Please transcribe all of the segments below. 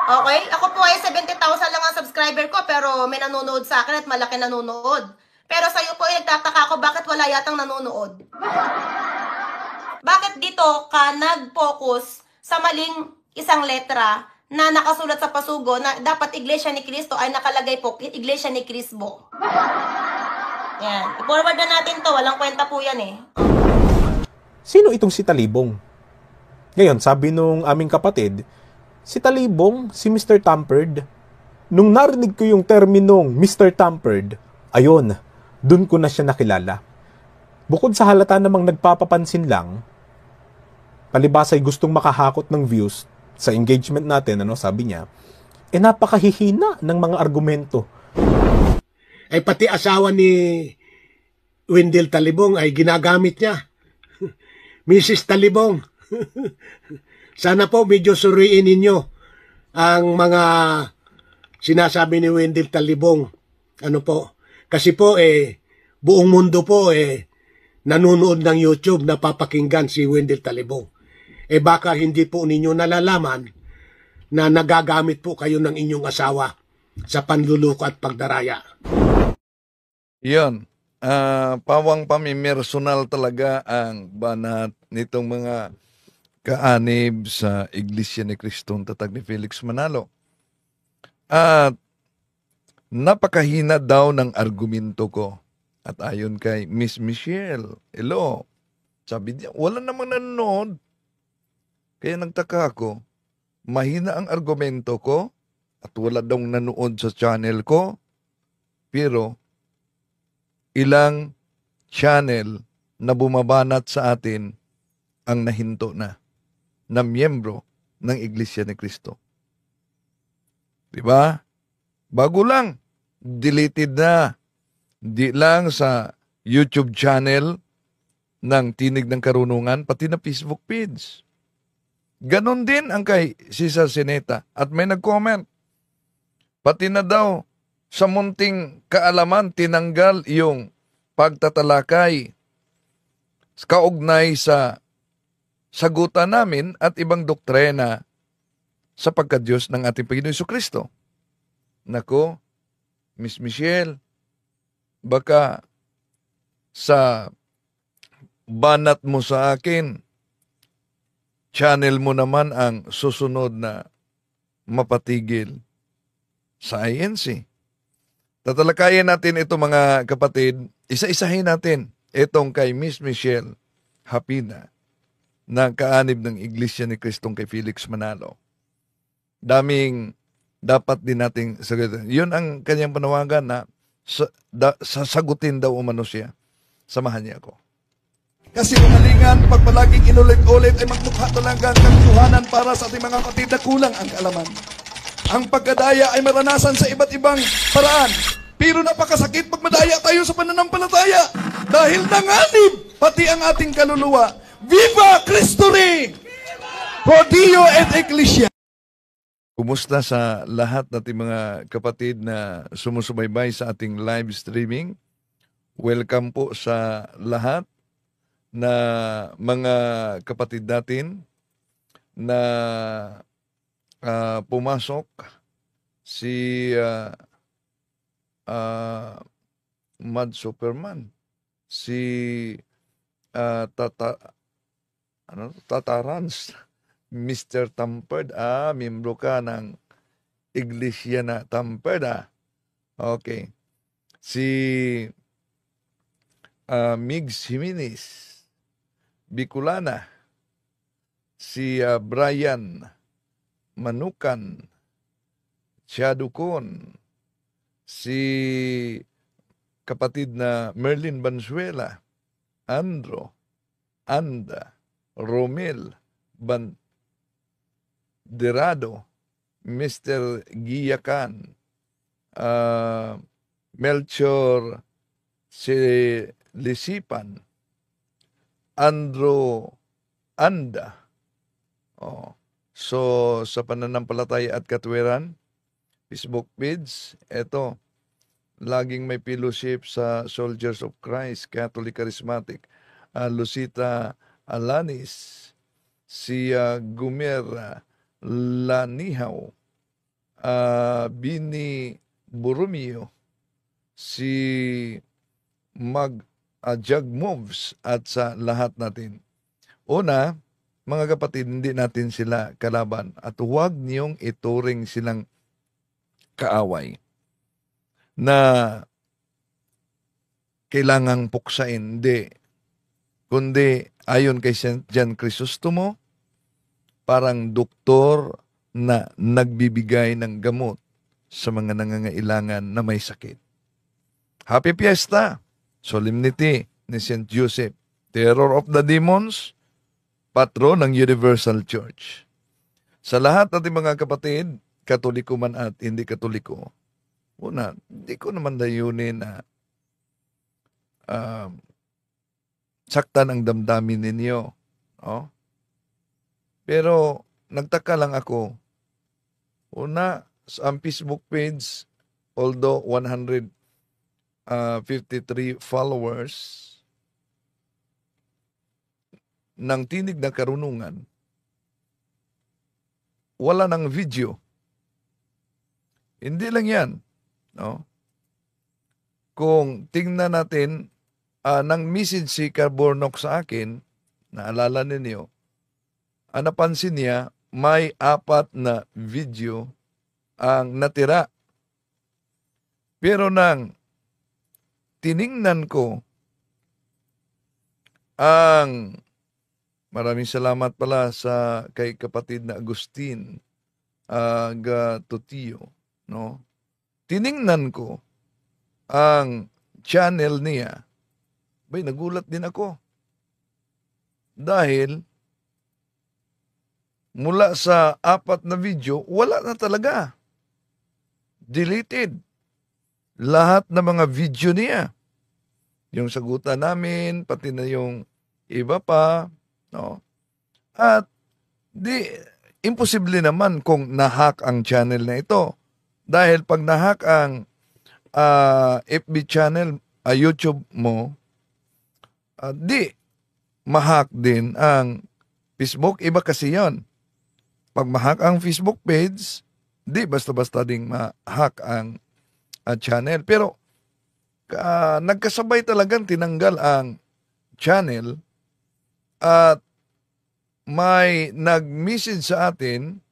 Okay? Ako po ay 70,000 lang ang subscriber ko, pero may nanonood sa akin at malaki nanonood. Pero sa'yo po ay nagtataka ako bakit wala yatang nanonood. Bakit dito ka nag-focus sa maling isang letra na nakasulat sa pasugo na dapat Iglesia ni Cristo ay nakalagay po Iglesia ni Crisbo. Yan. I-forward na natin to. Walang kwenta po yan eh. Sino itong si Talibong? Ngayon, sabi nung aming kapatid, si Talibong, si Mr. Tampered. Nung narinig ko yung terminong Mr. Tampered, ayun, dun ko na siya nakilala. Bukod sa halata namang nagpapapansin lang, palibas ay gustong makahakot ng views sa engagement natin, sabi niya, napakahihina ng mga argumento. Ay pati asawa ni Wendell Talibong ay ginagamit niya. Mrs. Talibong, sana po medyo suriin ninyo ang mga sinasabi ni Wendell Talibong. Ano po? Kasi po buong mundo po nanonood ng YouTube, napapakinggan si Wendell Talibong. Baka hindi po ninyo nalalaman na nagagamit po kayo ng inyong asawa sa panluloko at pagdaraya. Yun. Pawang pamimersonal talaga ang banat nitong mga kaanib sa Iglesia ni Cristo Tatag ni Felix Manalo. At napakahina daw ng argumento ko. At ayon kay Miss Michelle, hello, sabi niya, wala namang nanonood. Kaya nagtaka ako, mahina ang argumento ko at wala daw nanood sa channel ko. Pero ilang channel na bumabanat sa atin ang nahinto na miyembro ng Iglesia ni Cristo. Diba? Bago lang, deleted na. Di lang sa YouTube channel ng Tinig ng Karunungan, pati na Facebook page. Ganon din ang kay Cesar Sineta. At may nag-comment, pati na daw sa munting kaalaman, tinanggal yung pagtatalakay kaugnay sa sagutan namin at ibang doktrina sa pagka-Diyos ng ating Panginoon Jesucristo. Nako, Miss Michelle, baka sa banat mo sa akin, channel mo naman ang susunod na mapatigil sa INC. Tatalakayin natin ito mga kapatid, isa-isahin natin itong kay Miss Michelle Hapina na kaanib ng Iglesia ni Cristo kay Felix Manalo. Daming dapat din nating sagutin. Yun ang kanyang panawagan na sasagutin daw umano siya. Samahan niya ako. Kasi umalingan, pag palaging inulit-ulit ay magmukha talaga ang katuhanan para sa ating mga kapatid na kulang ang kaalaman. Ang pagkadaya ay maranasan sa iba't ibang paraan. Pero napakasakit pag madaya tayo sa pananampalataya. Dahil nanganib pati ang ating kaluluwa. Viva Cristo Rey! Pro Dio et Ecclesia! Kumusta sa lahat nating mga kapatid na sumusubaybay sa ating live streaming? Welcome po sa lahat na mga kapatid natin na pumasok. Si Mad Superman, si Tatarans, Mr. Tampered, miyembro ka ng Iglesia na Tampered, Okay. Si Migs Jimenez, Bicolana, si Brian Manukan, Chadukon, si kapatid na Merlin Banzuela, Andro, Anda, Romel Banderado, Mr. Giyakan, Melchor Lisipan, Andro Anda. So, sa pananampalataya at katwiran, Facebook page, eto, laging may fellowship sa Soldiers of Christ, Catholic Charismatic, Lucita Alanis, si Gumer Lanihaw, Bini Borromeo, si Jug Moves at sa lahat natin. Una, mga kapatid, hindi natin sila kalaban at huwag niyong ituring silang kaaway na kailangang puksain. Hindi. Kundi ayon kay St. John Chrysostom, parang doktor na nagbibigay ng gamot sa mga nangangailangan na may sakit. Happy Fiesta, Solemnity ni St. Joseph, Terror of the Demons, patron ng Universal Church. Sa lahat natin mga kapatid, Katoliko man at hindi Katoliko, una, hindi ko naman dayunin na saktan ang damdamin ninyo. Oh? Pero nagtaka lang ako, una, ang Facebook page, although 153 followers ng Tinig na Karunungan, wala ng video. Hindi lang yan. No? Kung tingnan natin, nang message si Carbornock sa akin, naalala ninyo, napansin niya, may 4 na video ang natira. Pero nang tiningnan ko ang maraming salamat pala sa kay kapatid na Agustin Gatutio, no? Tiningnan ko ang channel niya. Bay, nagulat din ako. Dahil mula sa 4 na video, wala na talaga. Deleted. Lahat ng mga video niya. Yung sagutan namin, pati na yung iba pa, no? At imposible naman kung nahack ang channel na ito. Dahil pag nahack ang FB channel, YouTube mo, mahack din ang Facebook. Iba kasi yon. Pag mahack ang Facebook page, basta-basta ding mahack ang channel. Pero nagkasabay talagang tinanggal ang channel at may nag-message sa atin.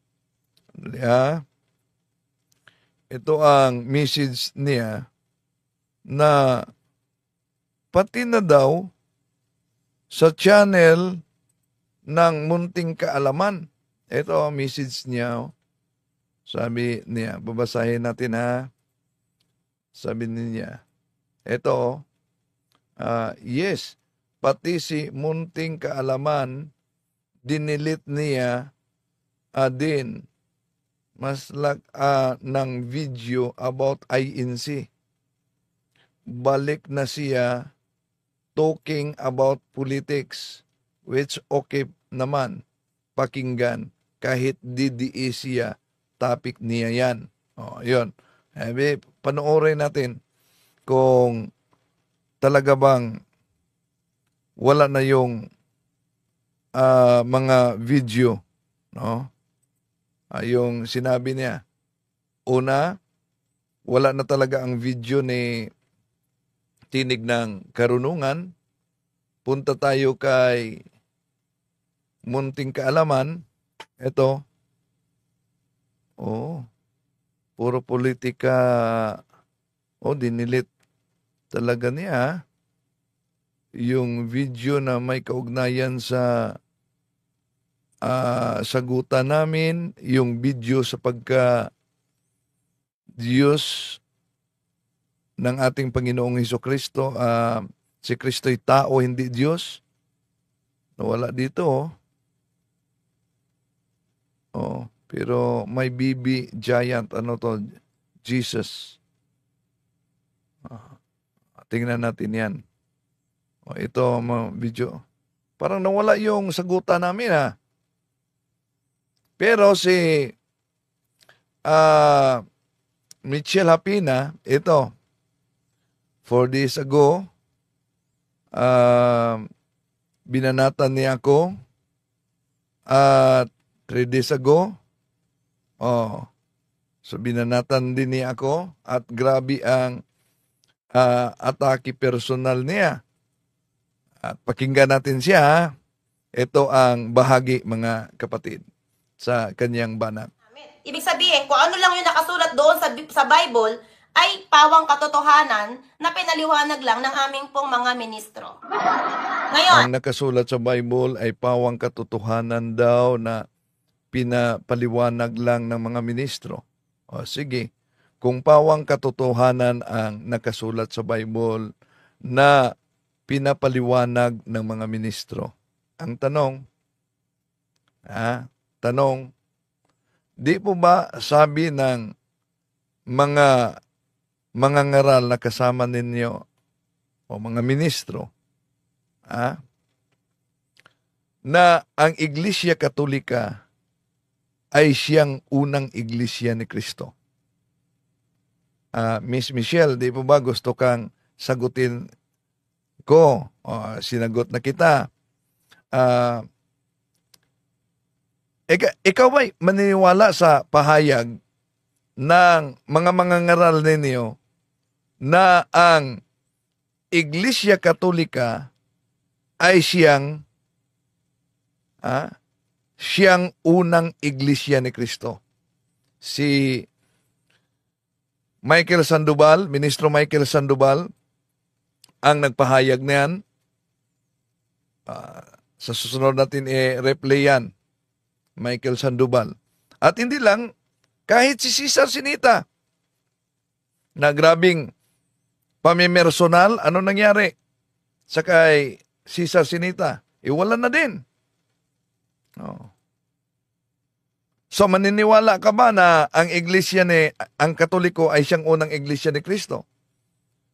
Ito ang message niya na pati na daw sa channel ng Munting Kaalaman. Ito ang message niya. Sabi niya, babasahin natin ha. Sabi niya, ito, yes, pati si Munting Kaalaman, dinilit niya din mas ng video about INC. Balik na siya talking about politics, which okay naman pakinggan kahit DDE siya, topic niya yan. Yun. Panoorin natin kung talaga bang wala na yung mga video, no? Yung sinabi niya. Una, wala na talaga ang video ni Tinig ng Karunungan. Punta tayo kay Munting Kaalaman. Ito. Puro politika. Dinilit talaga niya. Yung video na may kaugnayan sa sagutan namin, yung video sa Diyos ng ating Panginoong Hesukristo, si Kristo'y tao, hindi Diyos. Nawala dito. Pero may BB giant, Jesus. Tingnan natin yan. Ito mga video. Parang nawala yung sagutan namin ha. Pero si Michelle Hapina, ito, 4 days ago, binanatan niya ako. At 3 days ago, So binanatan din niya ako at grabe ang atake personal niya. At pakinggan natin siya, ha? Ito ang bahagi, mga kapatid, sa kanyang banat. Ibig sabihin, kung ano lang yung nakasulat doon sa Bible, ay pawang katotohanan na pinaliwanag lang ng aming pong mga ministro. Ngayon, Ang nakasulat sa Bible ay pawang katotohanan daw na pinapaliwanag lang ng mga ministro. O sige, kung pawang katotohanan ang nakasulat sa Bible na pinapaliwanag ng mga ministro, ang tanong, di po ba sabi ng mga ngaral na kasama ninyo o mga ministro, na ang Iglesia Katolika ay siyang unang iglesia ni Kristo? Miss Michelle, di po ba gusto kang sagutin ko? Sinagot na kita. Ikaw ba'y maniniwala sa pahayag ng mga mangangaral ninyo na ang Iglesia Katolika ay siyang unang iglesia ni Kristo? Si Michael Sandoval, Ministro Michael Sandoval, ang nagpahayag niyan. Sa susunod natin replay yan, Michael Sandoval. At hindi lang, kahit si Cesar Sinita, na grabing pamimersonal, ano nangyari sa kay Cesar Sinita? Wala na din. So maniniwala ka ba na ang iglesia ang Katoliko ay siyang unang iglesia ni Kristo?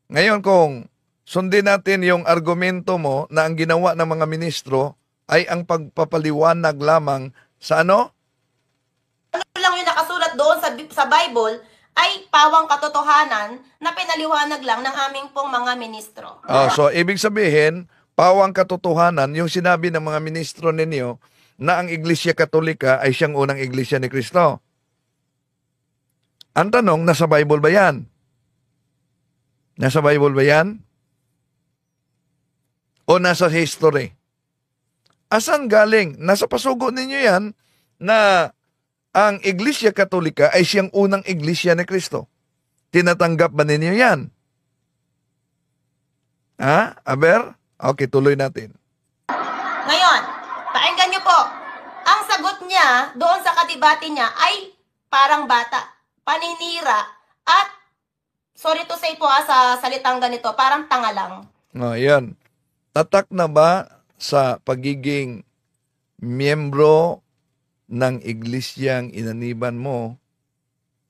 Ngayon, kung sundin natin yung argumento mo na ang ginawa ng mga ministro ay ang pagpapaliwanag lamang sa ano? ano lang yung nakasulat doon sa Bible, ay pawang katotohanan na pinaliwanag lang ng aming pong mga ministro. So, ibig sabihin, pawang katotohanan yung sinabi ng mga ministro ninyo na ang Iglesia Katolika ay siyang unang iglesia ni Kristo. Ang tanong, nasa Bible ba yan? Nasa Bible ba yan? O nasa history? Asan galing? Nasa pasugo ninyo yan na ang Iglesia Katolika ay siyang unang iglesia ni Kristo. Tinatanggap ba ninyo yan? Aber? Okay, tuloy natin. Ngayon, pakinggan niyo po. Ang sagot niya doon sa kadebate niya ay parang bata, paninira, at sorry to say po sa salitang ganito, parang tanga lang. Yan. Tatak na ba sa pagiging miyembro ng iglesyang inaniban mo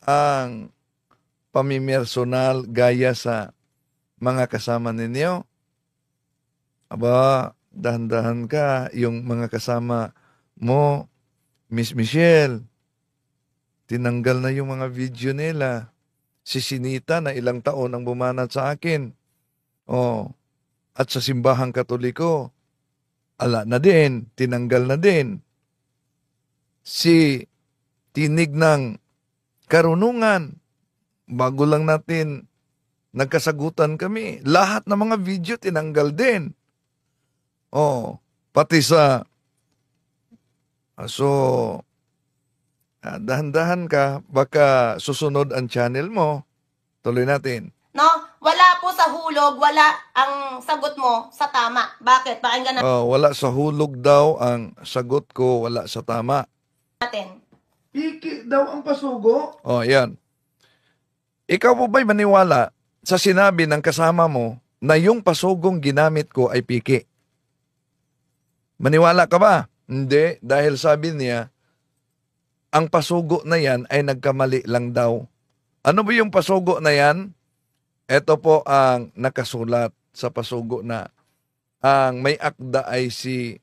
ang pamimersonal gaya sa mga kasama ninyo? Aba, dahan-dahan ka, yung mga kasama mo, Miss Michelle, tinanggal na yung mga video nila. Si Sinita na ilang taon ang bumanat sa akin. At sa simbahang Katoliko, ala na din, tinanggal na din. Si Tinig ng Karunungan, bago lang natin nagkasagutan kami, lahat ng mga video tinanggal din. Pati sa dahan-dahan ka, baka susunod ang channel mo. Tuloy natin. No? Wala po sa hulog, wala ang sagot mo sa tama. Bakit? Pakinggan Wala sa hulog daw ang sagot ko, wala sa tama. natin. Piki daw ang pasugo. Yan. Ikaw po ba'y maniwala sa sinabi ng kasama mo na yung pasugong ginamit ko ay piki? Maniwala ka ba? Hindi, dahil sabi niya, ang pasugo na yan ay nagkamali lang daw. Ano ba yung pasugo na yan? Ito po ang nakasulat sa pasugo na ang may akda ay si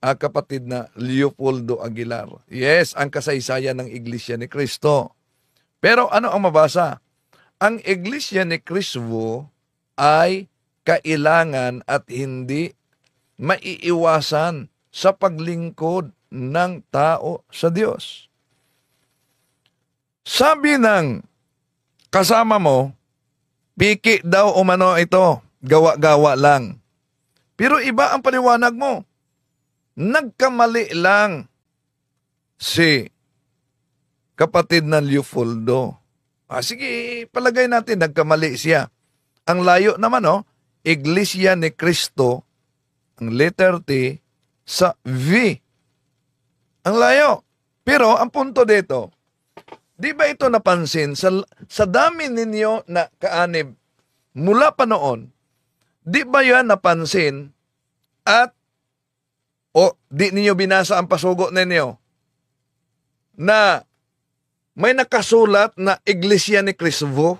kapatid na Leopoldo Aguilar. Yes, ang kasaysayan ng Iglesia ni Cristo. Pero ano ang mabasa? Ang Iglesia ni Cristo ay kailangan at hindi maiiwasan sa paglingkod ng tao sa Diyos. Sabi ng kasama mo, piki daw umano ito, gawa-gawa lang. Pero iba ang paliwanag mo. Nagkamali lang si kapatid na Leopoldo. Sige, palagay natin, nagkamali siya. Ang layo naman, Iglesia ni Cristo, ang letter T, sa V. Ang layo. Pero ang punto dito, di ba ito napansin sa dami ninyo na kaanib mula pa noon, di ba yan napansin at di ninyo binasa ang pasugo ninyo na may nakasulat na Iglesia ni Cristo?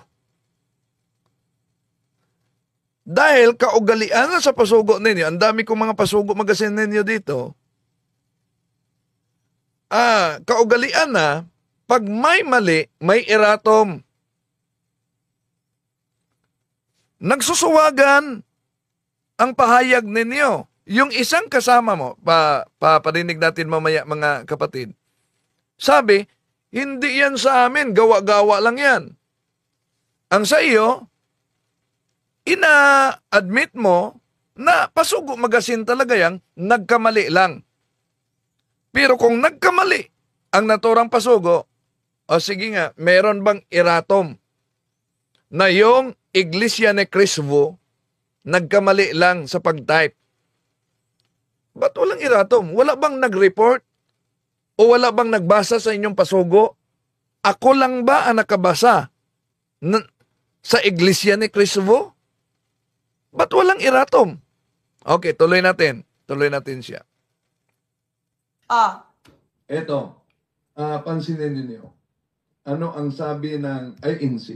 Dahil kaugalian sa pasugo ninyo, ang dami kong mga pasugo magasin ninyo dito, kaugalian na, pag may mali, may erratum. Nagsusuwagan ang pahayag ninyo. Yung isang kasama mo, paparinig natin mamaya mga kapatid, sabi, hindi yan sa amin, gawa-gawa lang yan. Ang sa iyo, ina-admit mo na pasugo magasin talaga yan, nagkamali lang. Pero kung nagkamali ang naturang pasugo, sige nga, meron bang erratum na yung Iglesia ni Cristo nagkamali lang sa pag-type? Ba't walang erratum? Wala bang nag-report? O wala bang nagbasa sa inyong pasugo? Ako lang ba ang nakabasa sa Iglesia ni Cristo? Ba't walang erratum? Okay, tuloy natin. Tuloy natin siya. Eto, pansinin ninyo. Ano ang sabi ng INC?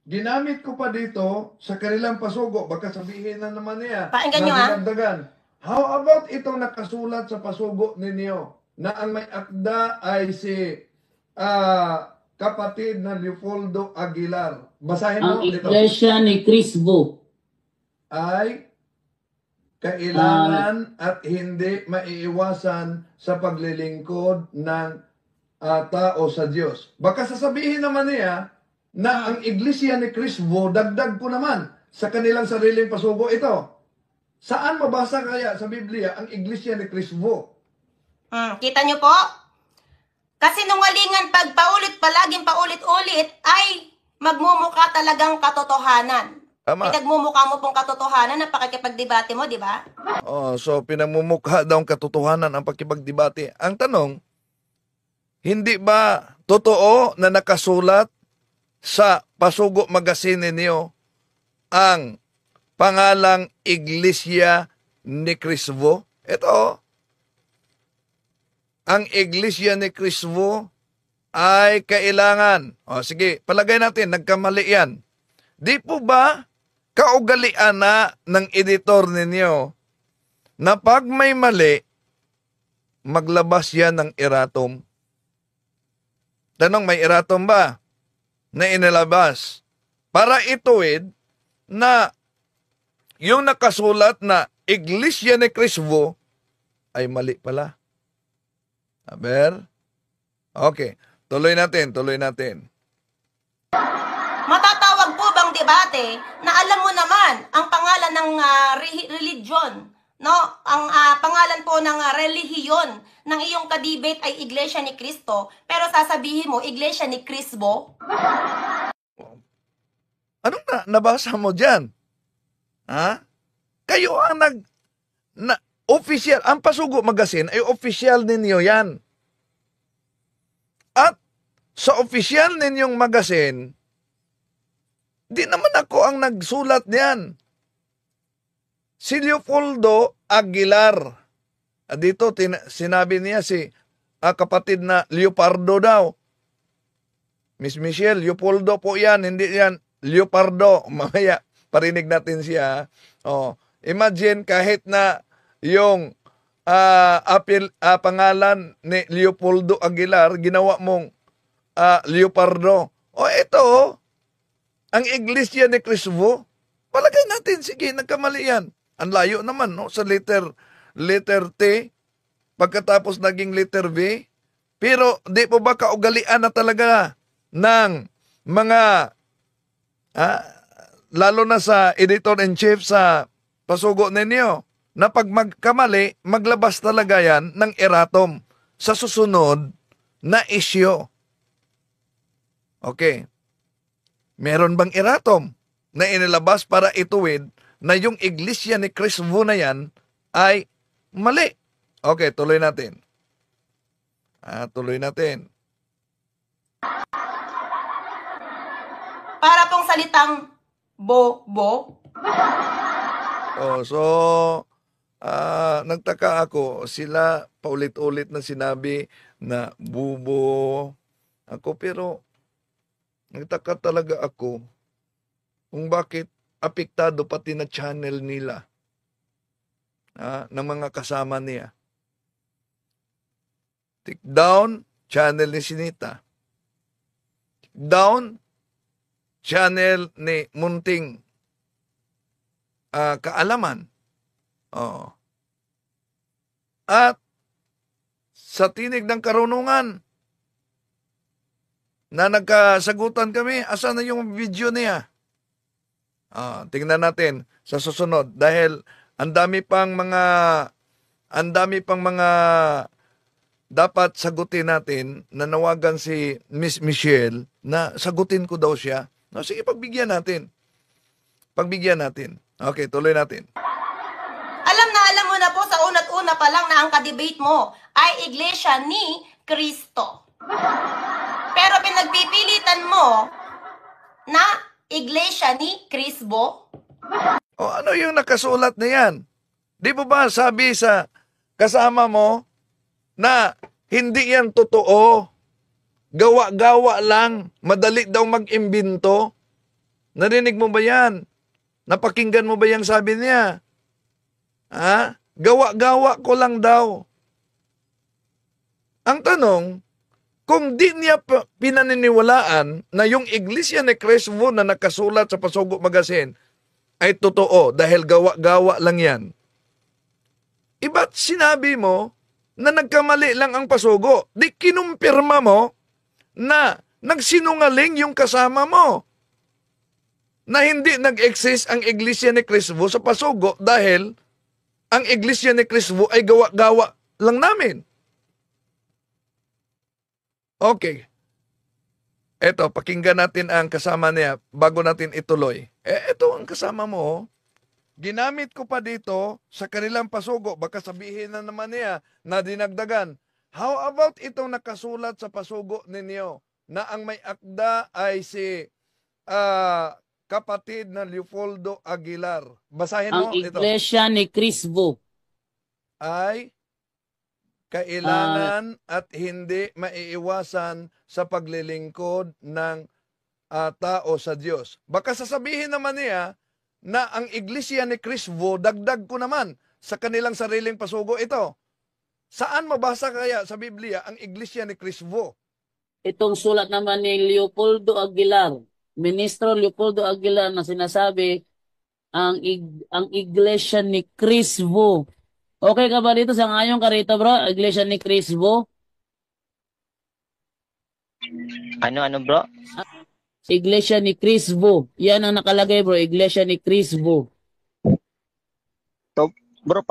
Ginamit ko pa dito sa kanilang pasugo. Baka sabihin na naman niya. Pakinggan nyo, dinagdagan. How about itong nakasulat sa pasugo ninyo na ang may akda ay si kapatid na Leopoldo Aguilar. Basahin mo Ang dito. Iglesia ni Cristo Ay kailangan at hindi maiiwasan sa paglilingkod ng tao sa Diyos. Baka sasabihin naman niya na ang Iglesia ni Cristo, dagdag ko naman sa kanilang sariling pasugo ito. Saan mabasa kaya sa Biblia ang Iglesia ni Cristo? Kita nyo po? Kasinungalingan pag palaging paulit-ulit ay magmumukha talagang katotohanan. Tama. Pinagmumukha mo pong katotohanan na pakikipagdebate mo, di ba? So pinamumukha daw ang katotohanan ang pakipagdebate. Ang tanong, hindi ba totoo na nakasulat sa pasugo magazine ninyo ang pangalang Iglesia ni Cristo? Ito, ang Iglesia ni Cristo ay kailangan. Sige, palagay natin, nagkamali yan. Di po ba kaugalian na ng editor ninyo na pag may mali, maglabas yan ng erratum? Tanong, may erratum ba na inilabas? Para ituwid na yung nakasulat na Iglesia ni Cristo ay mali pala. Aber? Okay, tuloy natin. Matatawag po bang debate na alam mo naman ang pangalan ng religion, no? Ang pangalan po ng relihiyon ng iyong kadebate ay Iglesia ni Cristo, pero sasabihin mo Iglesia ni Cristo? Anong nabasa mo dyan? Ha? Kayo ang official, ang Pasugo Magazine ay official ninyo yan. At sa official ninyong magazine, di naman ako ang nagsulat niyan. Si Leopoldo Aguilar. Dito sinabi niya si kapatid na Leopardo daw. Miss Michelle, Leopoldo po yan, hindi yan Leopardo. Mamaya, parinig natin siya. Imagine kahit na yung pangalan ni Leopoldo Aguilar, ginawa mong Leopardo. Ito, ang Iglesia ni Cristo, palagay natin, sige, nagkamali yan. Ang layo naman, no? Sa letter T, pagkatapos naging letter V. Pero di po ba kaugalian na talaga ng mga, lalo na sa editor-in-chief sa pasugo ninyo, na pag magkamali, maglabas talaga yan ng erratum sa susunod na issue. Okay. Meron bang erratum na inilabas para ituwid na yung iglesia ni Chris Vu na yan ay mali? Okay, tuloy natin. Tuloy natin. Para pong salitang bo-bo. So, nagtaka ako, sila paulit-ulit na sinabi na bubo ako, pero nagtaka talaga ako kung bakit apektado pati na channel nila ng mga kasama niya. Take down, channel ni Sinita. Take down, channel ni Munting Kaalaman. At sa Tinig ng Karunungan na nagkasagutan kami, asan na yung video niya? Tingnan natin sa susunod dahil ang dami pang mga dapat sagutin natin. Nanawagan si Miss Michelle na sagutin ko daw siya. Sige, pagbigyan natin. Okay, tuloy natin. Alam mo na po sa una't una pa lang na ang kadebate mo ay Iglesia ni Cristo. Pero pinagpipilitan mo na Iglesia ni Crisbo. Ano yung nakasulat na yan? Di ba sabi sa kasama mo na hindi yan totoo? Gawa-gawa lang. Madali daw mag-imbento. Narinig mo ba yan? Napakinggan mo ba yung sabi niya? Gawa-gawa ko lang daw. Ang tanong, kung di niya pinaniniwalaan na yung Iglesia ni Crisbo na nakasulat sa Pasugo Magazine ay totoo dahil gawa-gawa lang yan, iba't sinabi mo na nagkamali lang ang Pasugo? Di kinumpirma mo na nagsinungaling yung kasama mo na hindi nag-exist ang Iglesia ni Crisbo sa Pasugo dahil ang Iglesia ni Crisbo ay gawa-gawa lang namin. Okay. Eto, pakinggan natin ang kasama niya bago natin ituloy. Eto ang kasama mo. Ginamit ko pa dito sa kanilang Pasugo. Baka sabihin na naman niya na dinagdagan. How about itong nakasulat sa Pasugo ninyo na ang may akda ay si kapatid na Leopoldo Aguilar. Basahin mo Ang ito. Iglesia ni Crisbo Ay kailangan at hindi maiiwasan sa paglilingkod ng tao sa Diyos. Baka sasabihin naman niya na ang Iglesia ni Crisbo, dagdag ko naman sa kanilang sariling Pasugo ito. Saan mabasa kaya sa Biblia ang Iglesia ni Crisbo? Itong sulat naman ni Leopoldo Aguilar, Ministro Leopoldo Aguilar, na sinasabi ang Iglesia ni Crisbo. Okay ka ba dito? Sa ngayon ka rito, bro? Iglesia ni Crisbo? Ano bro? Iglesia ni Crisbo. Yan ang nakalagay, bro. Iglesia ni Crisbo. To, bro,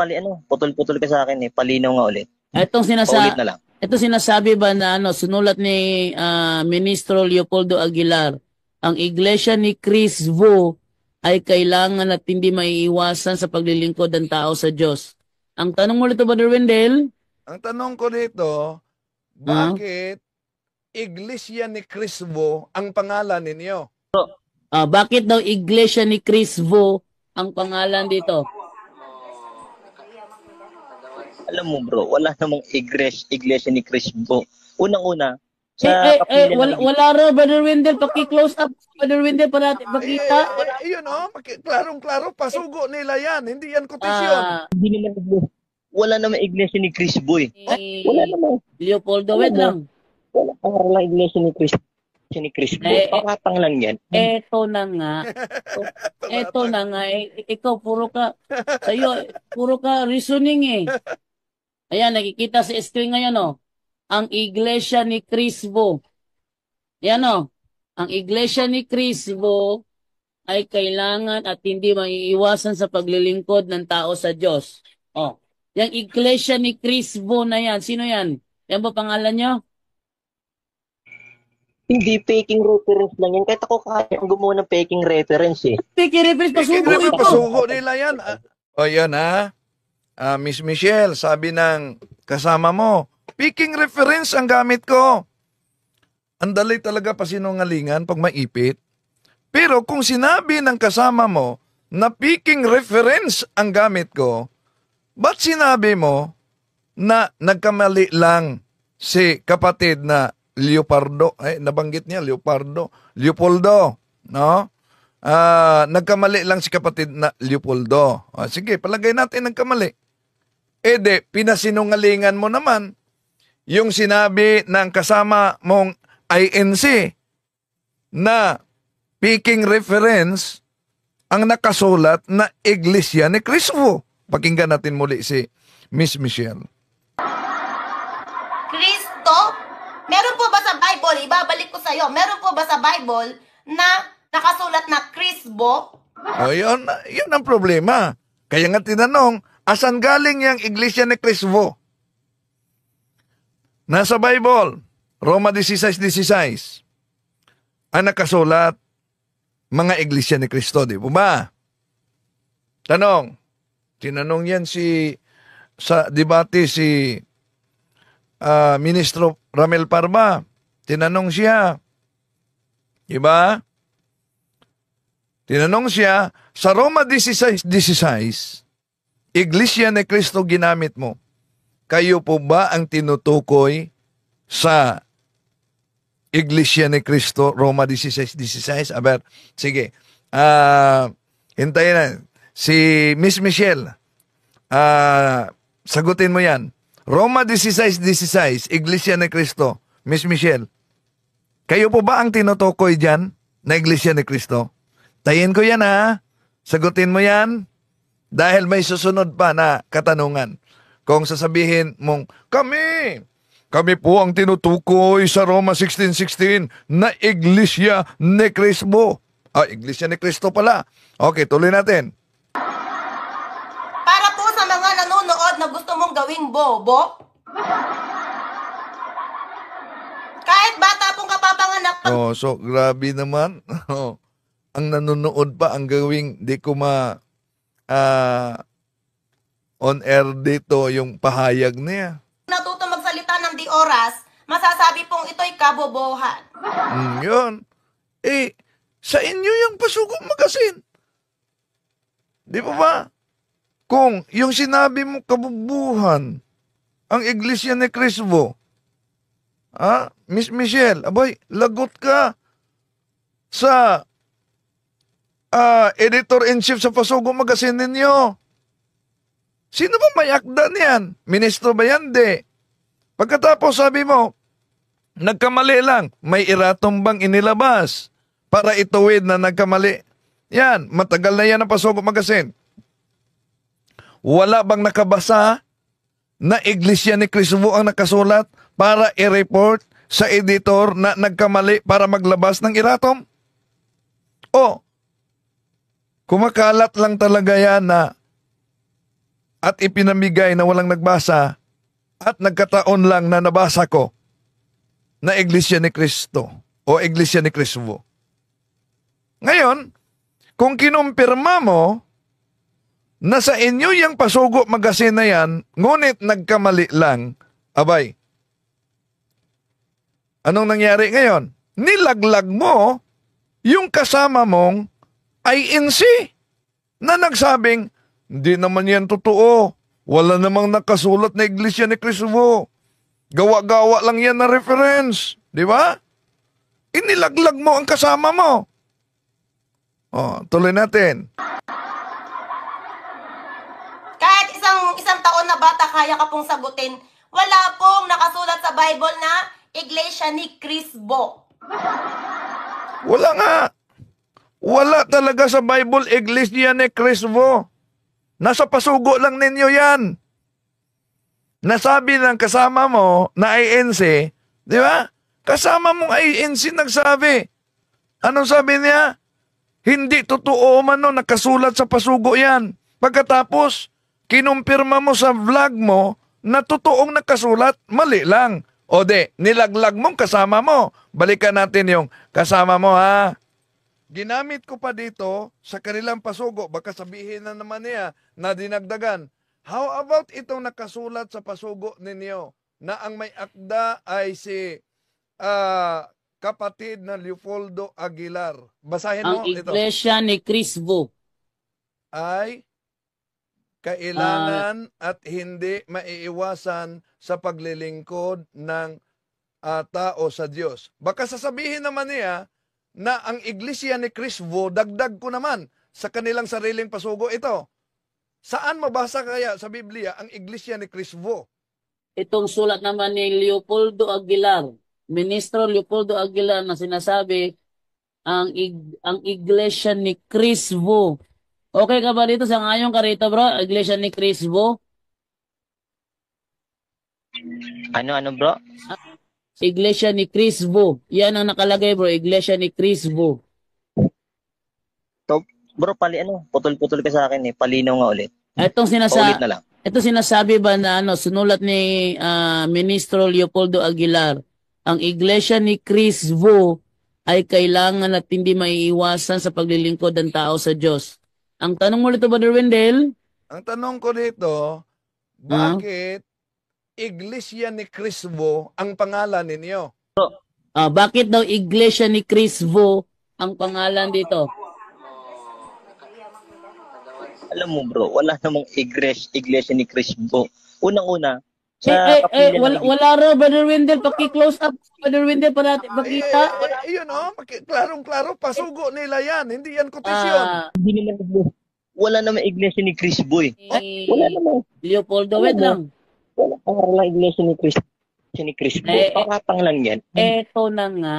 putol-putol ka sa akin eh. Palinaw nga ulit. Paulit na lang. Ito sinasabi ba na sinulat ni Ministro Leopoldo Aguilar, ang Iglesia ni Crisbo ay kailangan at hindi maiiwasan sa paglilingkod ng tao sa Diyos. Ang tanong mo dito, Brother Wendell? Ang tanong ko dito, bakit Iglesia ni Crisbo ang pangalan ninyo? Bakit daw Iglesia ni Crisbo ang pangalan dito? Alam mo bro, wala namang iglesia ni Crisbo. Unang-una, sa wala raw, Brother Wendell. Paki-close up, Brother Wendell, para natin makita. Yun klarong-klaro, Pasugo nila yan. Hindi yan kotisyon. Hindi naman wala namang iglesia ni Crisbo eh. Wala namang. Leopoldo, wait lang. Wala pangalan lang iglesia ni Crisbo. Pakatang lang yan. Eto na nga. Ikaw, puro ka reasoning eh. Ayan, nakikita sa screen ngayon, oh. Ang Iglesia ni Crisbo. Yan o. Ang iglesia ni Crispo ay kailangan at hindi maiiwasan sa paglilingkod ng tao sa Diyos. O. Yung iglesia ni Crispo na yan. Sino yan? Yan ba pangalan nyo? Hindi faking reference lang yan. Kahit ako kaya ang gumawa ng faking reference eh. Faking reference, pasugo ito. Pasugo nila yan. O yan Miss Michelle, sabi ng kasama mo, picking reference ang gamit ko. Ang dali talaga pasinungalingan pag maipit. Pero kung sinabi ng kasama mo na picking reference ang gamit ko, ba't sinabi mo na nagkamali lang si kapatid na Leopoldo? Nabanggit niya, Leopoldo, no? Nagkamali lang si kapatid na Leopoldo. Sige, palagay natin nagkamali. Pinasinungalingan mo naman yung sinabi ng kasama mong INC na picking reference ang nakasulat na Iglesia ni Crispo. Pakinggan natin muli si Miss Michelle. Kristo? Meron po ba sa Bible? Ibabalik ko sa'yo. Meron po ba sa Bible na nakasulat na Crispo? Yun ang problema. Kaya nga tinanong, asan galing yung Iglesia ni Crispo? Nasa Bible, Roma 16:16. Ang nakasulat, mga Iglesia ni Cristo, di po ba? Tinanong yan sa debate si Ministro Ramel Parma. Tinanong siya, di ba? Tinanong siya, sa Roma 16:16, Iglesia ni Cristo ginamit mo. Kayo po ba ang tinutukoy sa Iglesia ni Cristo, Roma 16:16? Sige. Hintayin na. Si Miss Michelle, sagutin mo yan. Roma 16:16, Iglesia ni Cristo. Miss Michelle, kayo po ba ang tinutukoy dyan na Iglesia ni Cristo? Tayin ko yan Sagutin mo yan. Dahil may susunod pa na katanungan. Kung sasabihin mong, kami po ang tinutukoy sa Roma 16:16 na Iglesia ni Crispo. Iglesia ni Cristo pala. Okay, tuloy natin. Para po sa mga nanonood na gusto mong gawing bobo, kahit bata pong kapapanganak So grabe naman. Ang nanonood pa ang gawing di ko on air dito yung pahayag niya. natuto magsalita ng di oras, masasabi pong ito'y kabobohan. Yun. Sa inyo yung Pasugong Magasin. Di ba? Kung yung sinabi mo kabubuhan, ang Iglesia ni Crispo, Miss Michelle, lagot ka sa editor-in-chief sa Pasugong Magasin ninyo. Sino ba may akda niyan? Ministro ba yan? Di. Pagkatapos sabi mo, nagkamali lang, may iratom bang inilabas para ituwid na nagkamali? Yan, matagal na yan ang Pasugong Magasin. Wala bang nakabasa na Iglesia ni Crispo ang nakasulat para i-report sa editor na nagkamali para maglabas ng iratom? Kumakalat lang talaga yan at ipinamigay na walang nagbasa at nagkataon lang na nabasa ko na Iglesia ni Cristo o Iglesia ni Crispo. Ngayon, kung kinumpirma mo na sa inyo yung Pasugong Magasin na yan, ngunit nagkamali lang, anong nangyari ngayon? Nilaglag mo yung kasama mong INC na nagsabing, hindi naman yan totoo. Wala namang nakasulat na Iglesia ni Crispo. Gawa-gawa lang yan na reference. Di ba? Inilaglag mo ang kasama mo. Tuloy natin. Kahit isang taon na bata kaya ka pong sagutin, wala pong nakasulat sa Bible na Iglesia ni Crispo. Wala nga. Wala talaga sa Bible Iglesia ni Crispo. Nasa pasugo lang ninyo yan. Nasabi ng kasama mo na INC, di ba? Kasama mong INC nagsabi. Anong sabi niya? Hindi totoo man no, nakasulat sa pasugo yan. Pagkatapos, kinumpirma mo sa vlog mo na totoong nakasulat, mali lang. O de, nilaglag mong kasama mo. Balikan natin yung kasama mo ha. Ginamit ko pa dito sa kanilang pasugo, baka sabihin na naman niya na dinagdagan. How about itong nakasulat sa pasugo ninyo na ang may akda ay si kapatid na Leopoldo Aguilar. Basahin mo Ang ito. iglesia ni Crisbo Ay kailangan at hindi maiiwasan sa paglilingkod ng tao sa Diyos. Baka sasabihin naman niya na ang iglesia ni Crisbo, dagdag ko naman sa kanilang sariling pasugo ito. Saan mabasa kaya sa Biblia ang iglesia ni Crisbo? Itong sulat naman ni Leopoldo Aguilar, Ministro Leopoldo Aguilar na sinasabi ang iglesia ni Crisbo. Okay ka ba dito sa ngayon ka rito bro? Iglesia ni Crisbo? Ano bro? Iglesia ni Crisbo. Yan ang nakalagay bro, Iglesia ni Crisbo. Bro, putol-putol ka sa akin eh. Palinaw nga ulit. Paulit na lang. Ito sinasabi ba na sinulat ni Ministro Leopoldo Aguilar, ang iglesia ni Crisbo ay kailangan at hindi maiiwasan sa paglilingkod ng tao sa Diyos. Ang tanong mo dito, Brother Wendell? Ang tanong ko dito, bakit iglesia ni Crisbo ang pangalan ninyo? Bakit daw iglesia ni Crisbo ang pangalan dito? Alam mo bro, wala namang iglesia ni Crisbo. Unang-una, sa wala raw, Brother Wendell, paki-close up, Brother Wendell, para natin makita. Yun klarong-klaro, pasugo nila yan, hindi yan kotisyon. Hindi naman, wala namang iglesia ni Crisbo eh. Wala namang. Leopoldo, wait lang. Wala pangalan lang iglesia ni Crisbo. Pakatang lang yan. Eto na nga.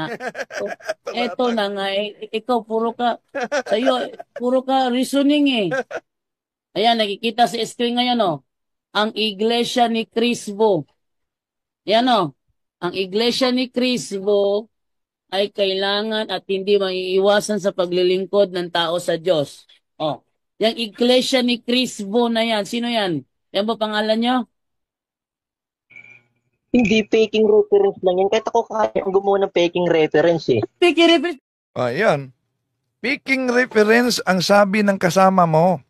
Ikaw, puro ka reasoning eh. Ayan, nakikita sa screen ngayon oh. Ang iglesia ni Crisbo. Yan o. Ang iglesia ni Crisbo ay kailangan at hindi maiiwasan sa paglilingkod ng tao sa Diyos. O. Yung iglesia ni Crisbo na yan. Sino yan? Yan ba pangalan nyo? Hindi, faking reference lang yan. Kahit ako kaya ang gumawa ng faking reference eh. Faking reference? Ayan. Faking reference ang sabi ng kasama mo.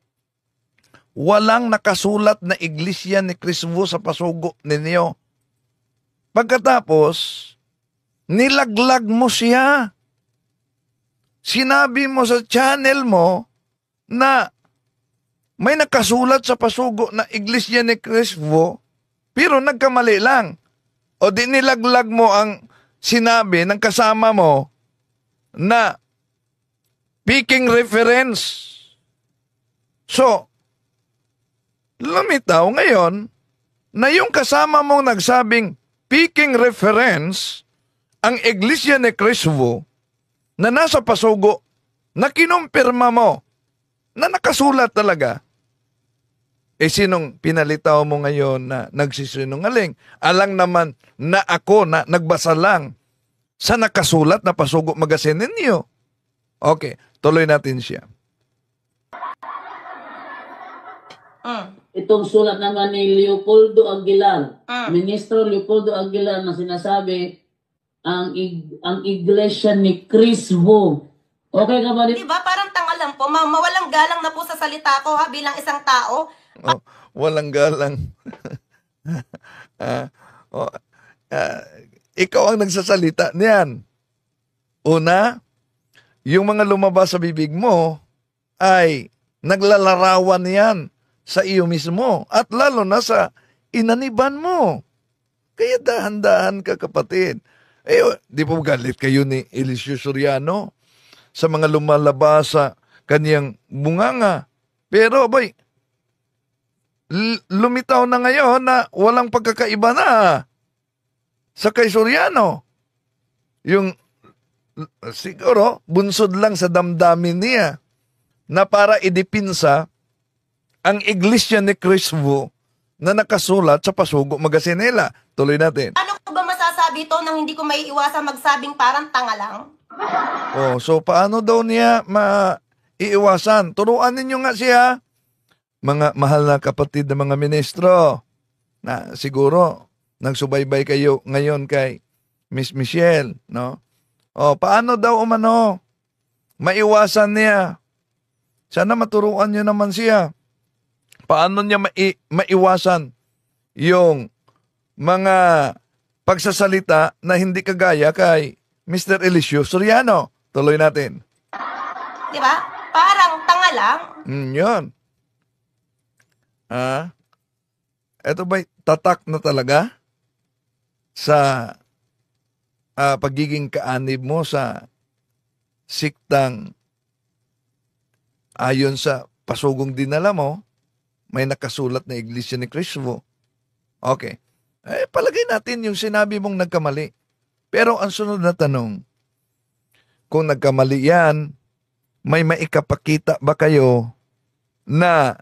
Walang nakasulat na iglesia ni Crisbo sa pasugo ninyo. Pagkatapos, nilaglag mo siya. Sinabi mo sa channel mo na may nakasulat sa pasugo na iglesia ni Crisbo, pero nagkamali lang. O di nilaglag mo ang sinabi ng kasama mo na faking reference. So, lumitaw ngayon na yung kasama mong nagsabing faking reference ang iglesia ni Crisbo na nasa pasugo na kinumpirma mo na nakasulat talaga. Sinong pinalitaw mo ngayon na nagsisinungaling? Alang naman na ako na nagbasa lang sa nakasulat na pasugo magazine ninyo. Okay, tuloy natin siya. Itong sulat naman ni Leopoldo Aguilar, Ministro Leopoldo Aguilar na sinasabi ang iglesia ni Crisbo. Okay ka ba dito? Diba parang tanga lang po, mawalang galang na po sa salita ko ha bilang isang tao. Walang galang. Ikaw ang nagsasalita niyan. Una, yung mga lumabas sa bibig mo ay naglalarawan yan sa iyo mismo at lalo na sa inaniban mo. Kaya dahan-dahan ka kapatid. Di po galit kayo ni Eliseo Soriano sa mga lumalabas sa kanyang bunganga. Pero boy, lumitaw na ngayon na walang pagkakaiba na sa kay Soriano. Yung siguro bunsod lang sa damdamin niya na para idipinsa ang iglesia ni Crisbo na nakasulat sa pasugo magazine nila. Tuloy natin. Ano ko ba masasabi nasabi ito nang hindi ko maiiwasan magsabing parang tanga lang? Oh, so paano daw niya maiiwasan? Turuan ninyo nga siya. Mga mahal na kapatid na mga ministro, na siguro nagsubaybay kayo ngayon kay Miss Michelle, no? Oh, paano daw umano maiwasan niya? Sana maturuan niyo naman siya. Paano niya maiwasan yung mga pagsasalita na hindi kagaya kay Mr. Eliseo Soriano? Tuloy natin. Di ba? Parang tanga lang. Yun. Ito ba'y tatak na talaga sa pagiging kaanib mo sa siktang ayon sa pasugong dinala mo, may nakasulat na Iglesia ni Cristo? Okay. Palagay natin yung sinabi mong nagkamali. Pero ang sunod na tanong, kung nagkamali yan, may maikapakita ba kayo na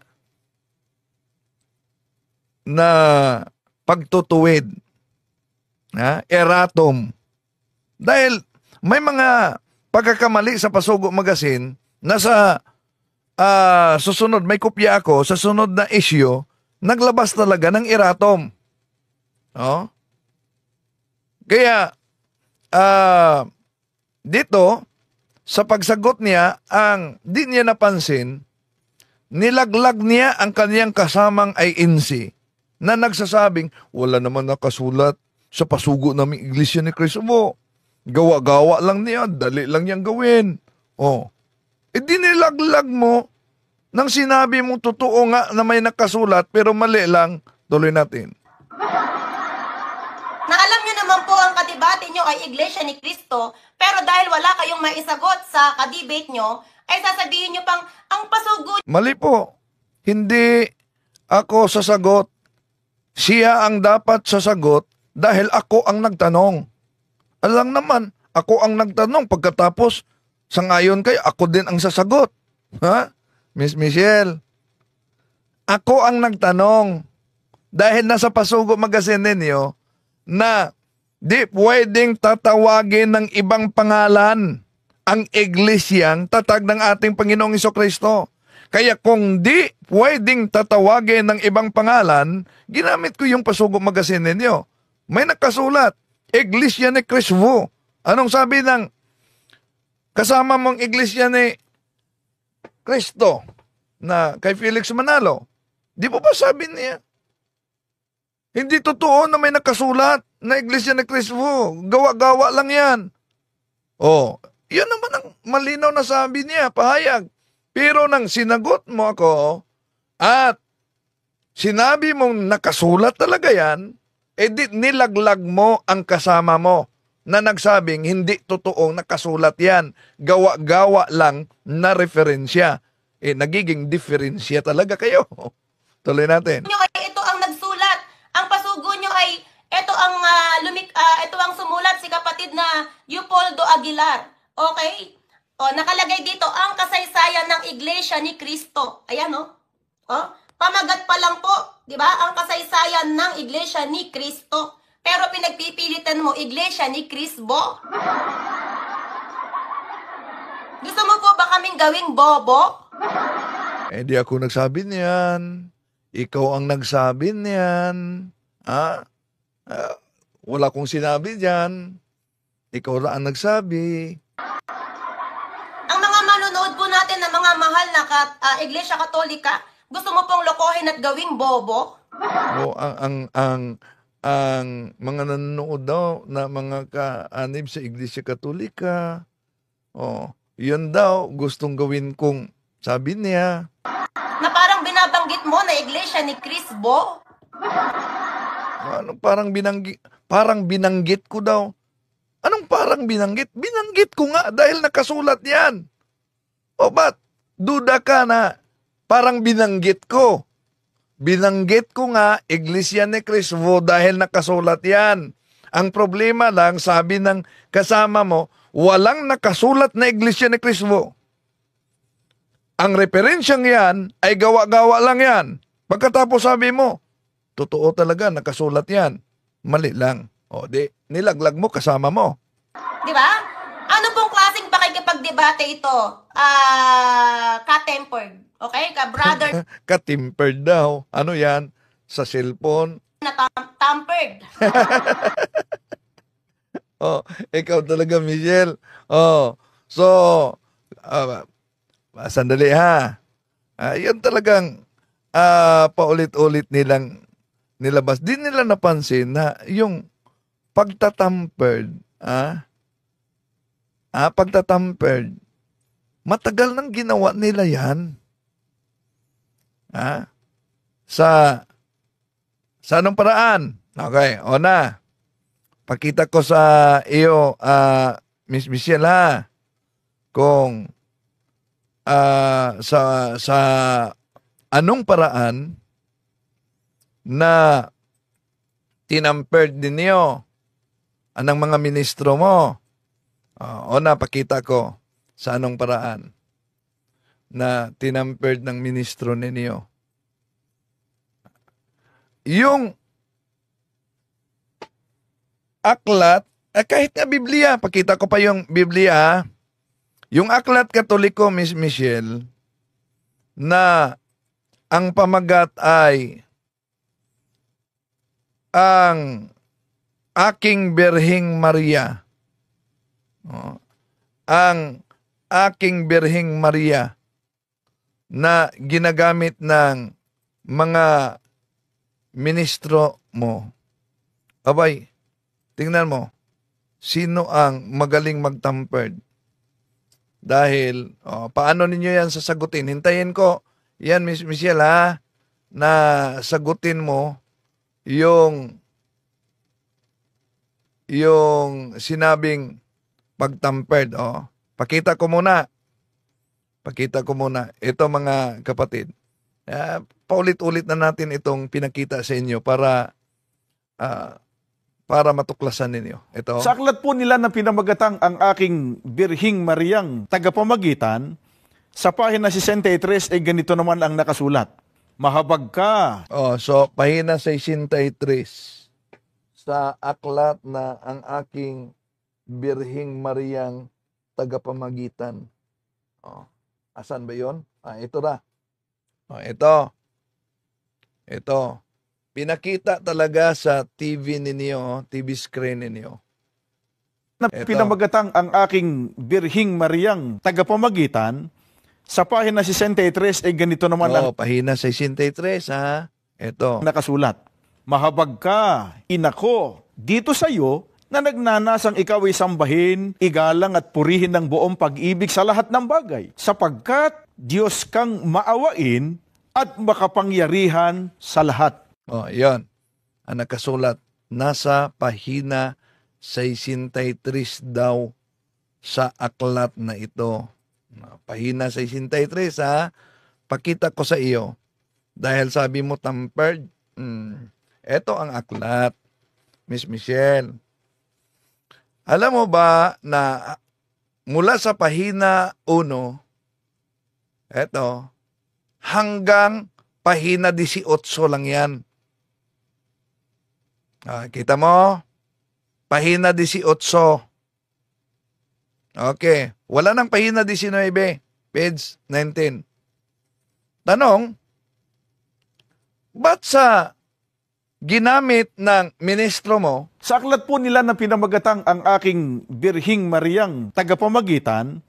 pagtutuwid, erratum? Dahil may mga pagkakamali sa Pasugo Magazine na sa susunod, may kopya ako, sa sunod na issue, naglabas talaga ng erratum. Oh? Kaya, dito, sa pagsagot niya, ang di niya napansin, nilaglag niya ang kaniyang kasamang INC na nagsasabing, wala naman nakasulat sa pasugo naming Iglesia ni Cristo mo. Gawa-gawa lang niya, dali lang niyang gawin. Oh. Dinilaglag mo nang sinabi mo totoo nga na may nakasulat pero mali lang. Tuloy natin. Na alam nyo naman po ang kadebate nyo ay Iglesia ni Cristo, pero dahil wala kayong maisagot sa kadebate nyo, ay sasabihin nyo pang, ang pasugo. Mali po. Hindi ako sasagot. Siya ang dapat sasagot dahil ako ang nagtanong. Alang naman, ako ang nagtanong pagkatapos sangayon kayo, ako din ang sasagot. Ha? Miss Michelle, ako ang nagtanong dahil nasa Pasugo Magazine ninyo na di pwedeng tatawagin ng ibang pangalan ang iglesyang tatag ng ating Panginoong Jesucristo. Kaya kung di pwedeng tatawagin ng ibang pangalan, ginamit ko yung Pasugo Magazine ninyo. May nakasulat, Iglesia ni Cristo. Anong sabi ng kasama mong Iglesia ni Cristo na kay Felix Manalo? Di po ba sabi niya? Hindi totoo na may nakasulat na Iglesia ni Cristo. Gawa-gawa lang yan. Oh, yan naman ang malinaw na sabi niya, pahayag. Pero nang sinagot mo ako at sinabi mong nakasulat talaga yan, di nilaglag mo ang kasama mo na nagsabing hindi totoong nakasulat yan. Gawa-gawa lang na referensya. Nagiging diferensya talaga kayo. Tuloy natin. Ito ang nagsulat. Ang pasugo nyo ay ito ang sumulat si kapatid na Leopoldo Aguilar. Okay? O, nakalagay dito, ang kasaysayan ng Iglesia ni Cristo. Ayan, o. Pamagat pa lang po, di ba? Ang kasaysayan ng Iglesia ni Cristo. Pero pinagpipilitan mo, Iglesia ni Cristo. Gusto mo po ba kaming gawing bobo? Di ako nagsabi niyan. Ikaw ang nagsabi niyan. Wala kong sinabi diyan. Ikaw na ang nagsabi. Ang mga manonood po natin ng mga mahal na Iglesia Katolika, gusto mo pong lokohin at gawing bobo? Ang mga nanonood daw na mga kaanib sa Iglesia Katolika, yun daw gustong gawin kong sabi niya. Na parang binabanggit mo na Iglesia ni Cristo? Ano parang binanggit ko daw. Anong parang binanggit? Binanggit ko nga dahil nakasulat yan. O ba't duda ka na parang binanggit ko? Binanggit ko nga Iglesia ni Cristo dahil nakasulat yan. Ang problema lang, sabi ng kasama mo, walang nakasulat na Iglesia ni Cristo. Ang referensyang yan ay gawa-gawa lang yan. Pagkatapos sabi mo, totoo talaga, nakasulat yan. Mali lang. O, di, nilaglag mo kasama mo. Di ba? Ano pong klaseng pakikipagdebate ito? Ka-tempered. Okay? Ka-brother Ka-tempered daw. Ano yan? Sa cellphone. na tampered. Oh, ikaw talaga, Michelle. Oh, so, sandali ha. Yan talagang paulit-ulit nilang nilabas. Di nila napansin na yung pagtatampered, pagtatampered, matagal nang ginawa nila yan. Sa anong paraan? Okay, ona. Pakita ko sa iyo, Miss Michelle ha, kung sa anong paraan na tinampered ninyo anong mga ministro mo. Ona, pakita ko sa anong paraan na tinampered ng ministro ninyo. Yung aklat, kahit nga Biblia, pakita ko pa yung Biblia, yung aklat Katoliko, Miss Michelle, na ang pamagat ay ang aking Birhing Maria. Ang aking Birhing Maria na ginagamit ng mga ministro mo. Abay, tingnan mo, sino ang magaling magtampered? Dahil, paano ninyo yan sasagutin? Hintayin ko, yan Miss Michelle ha, na sagutin mo yung sinabing pagtampered. Pakita ko muna. Ito mga kapatid. Paulit-ulit na natin itong pinakita sa inyo para matuklasan ninyo. Ito. Sa aklat po nila na pinamagatang ang aking Birhing Mariang tagapamagitan, sa pahina 63 ay ganito naman ang nakasulat. Mahabag ka. So, pahina 63 sa aklat na ang aking Birhing Mariang tagapamagitan. Asan ba yun? Ito na. Ito. Pinakita talaga sa TV ninyo, TV screen ninyo. Na pinamagatang ang aking Birhing Mariang tagapamagitan, sa pahina 63 ay ganito naman ang pahina 63 ha. Ito. nakasulat. Mahabag ka, inako, dito sa iyo na nagnanasang ikaw ay sambahin, igalang at purihin ng buong pag-ibig sa lahat ng bagay, sapagkat Diyos kang maawain at makapangyarihan sa lahat. Yan. Ang nakasulat, nasa pahina 63 daw sa aklat na ito. Pahina 63 ha. Pakita ko sa iyo. Dahil sabi mo tampered. Ito ang aklat. Miss Michelle. Alam mo ba na mula sa pahina 1, eto, hanggang pahina 18 lang yan. Kita mo? Pahina 18. Okay. Wala nang pahina 19. Page 19. Tanong, ba't sa ginamit ng ministro mo? Sa aklat po nila na pinamagatang ang aking Birhing Mariang tagapamagitan,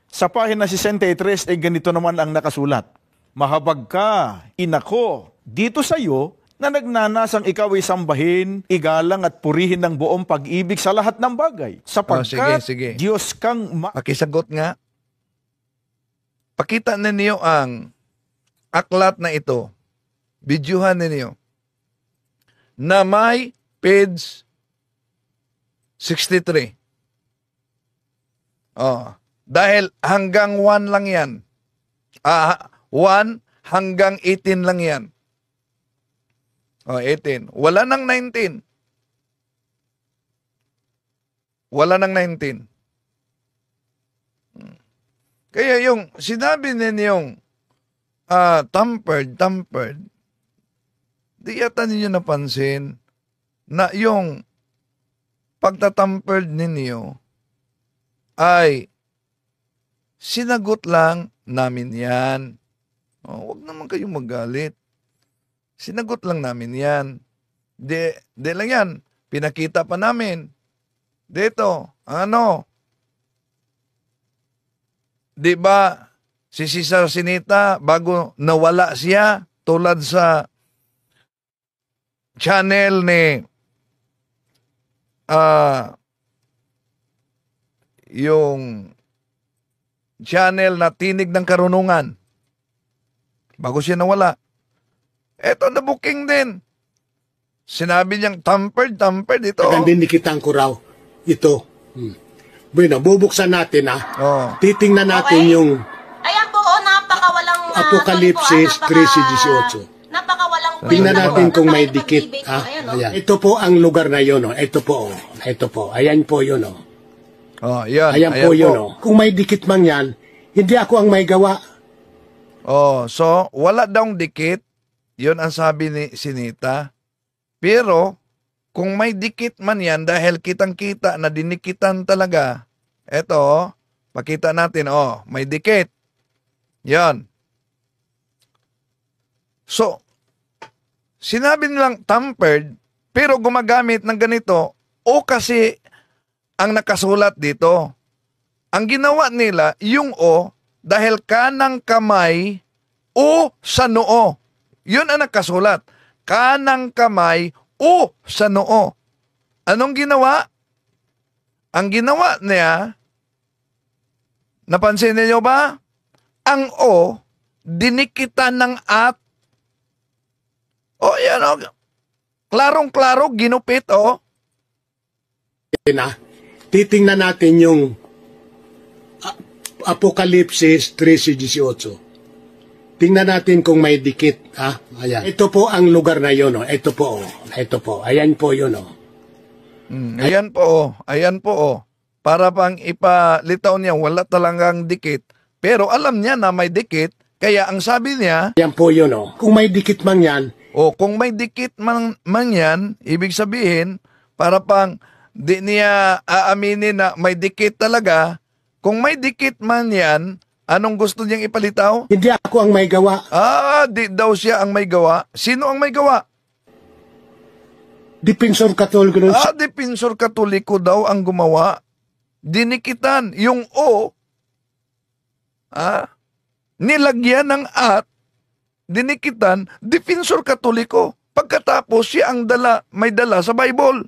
sa pahina 63 ay ganito naman ang nakasulat. Mahabag ka, inako, dito sa iyo na nagnanasang ikaw ay sambahin, igalang at purihin ng buong pag-ibig sa lahat ng bagay. Sapagkat sige. Diyos kang Pakisagot nga. Pakita ninyo ang aklat na ito. Bidyuhan ninyo. Na may page 63. Dahil hanggang 1 lang yan. 1 hanggang 18 lang yan. 18. Wala nang 19. Wala nang 19. Kaya yung sinabi ninyong tampered, di yata ninyo napansin na yung pagtatampered ninyo ay sinagot lang namin yan. Huwag naman kayong magalit. Sinagot lang namin yan. De lang yan. Pinakita pa namin. Dito, di ba si Cesar Sinita, bago nawala siya, tulad sa channel ni yung channel na Tinig ng Karunungan, bago siya nawala, eto na booking din. Sinabi niyang tampered ito. Nagandinikitan ko raw ito. Bueno, bubuksan natin Titingnan natin yung Ayan po, napakawalang Apokalipsis 13:18. Napakawalang Tingnan natin kung may dikit. Ayan, Ayan. Ito po ang lugar na yun. Ito po. Ayan po yun. Yan. Ayan po yun. Kung may dikit man yan, hindi ako ang may gawa. So wala daw dikit. Yun ang sabi ni Sinita. Pero kung may dikit man yan, dahil kitang-kita na dinikitan talaga, eto, pakita natin, may dikit. Yan. So, sinabi nilang tampered, pero gumagamit ng ganito, kasi ang nakasulat dito. Ang ginawa nila, yung dahil kanang kamay, sa noo. Yun ang nakasulat. Kanang kamay, sa noo. Anong ginawa? Ang ginawa niya, napansin niyo ba? Ang dinikitan ng at. Yan Klarong-klaro, ginupit, Titingnan natin yung Apokalipsis 13:18. Tingnan natin kung may dikit. Ayan. Ito po ang lugar na yun. Ito po. Ayan po yun. Ayan po. Para pang ipalitaw niya, wala talagang dikit. Pero alam niya na may dikit. Kaya ang sabi niya, ayan po yun. Kung may dikit man yan. Kung may dikit man yan, ibig sabihin, para pang di niya aaminin na may dikit talaga. Kung may dikit man yan, anong gusto niyang ipalitaw? Hindi ako ang may gawa. Di daw siya ang may gawa. Sino ang may gawa? Depinsor Katoliko. Depinsor Katoliko daw ang gumawa. Dinikitan. Yung nilagyan ng at, dinikitan, Depinsor Katoliko. Pagkatapos siya ang may dala sa Bible.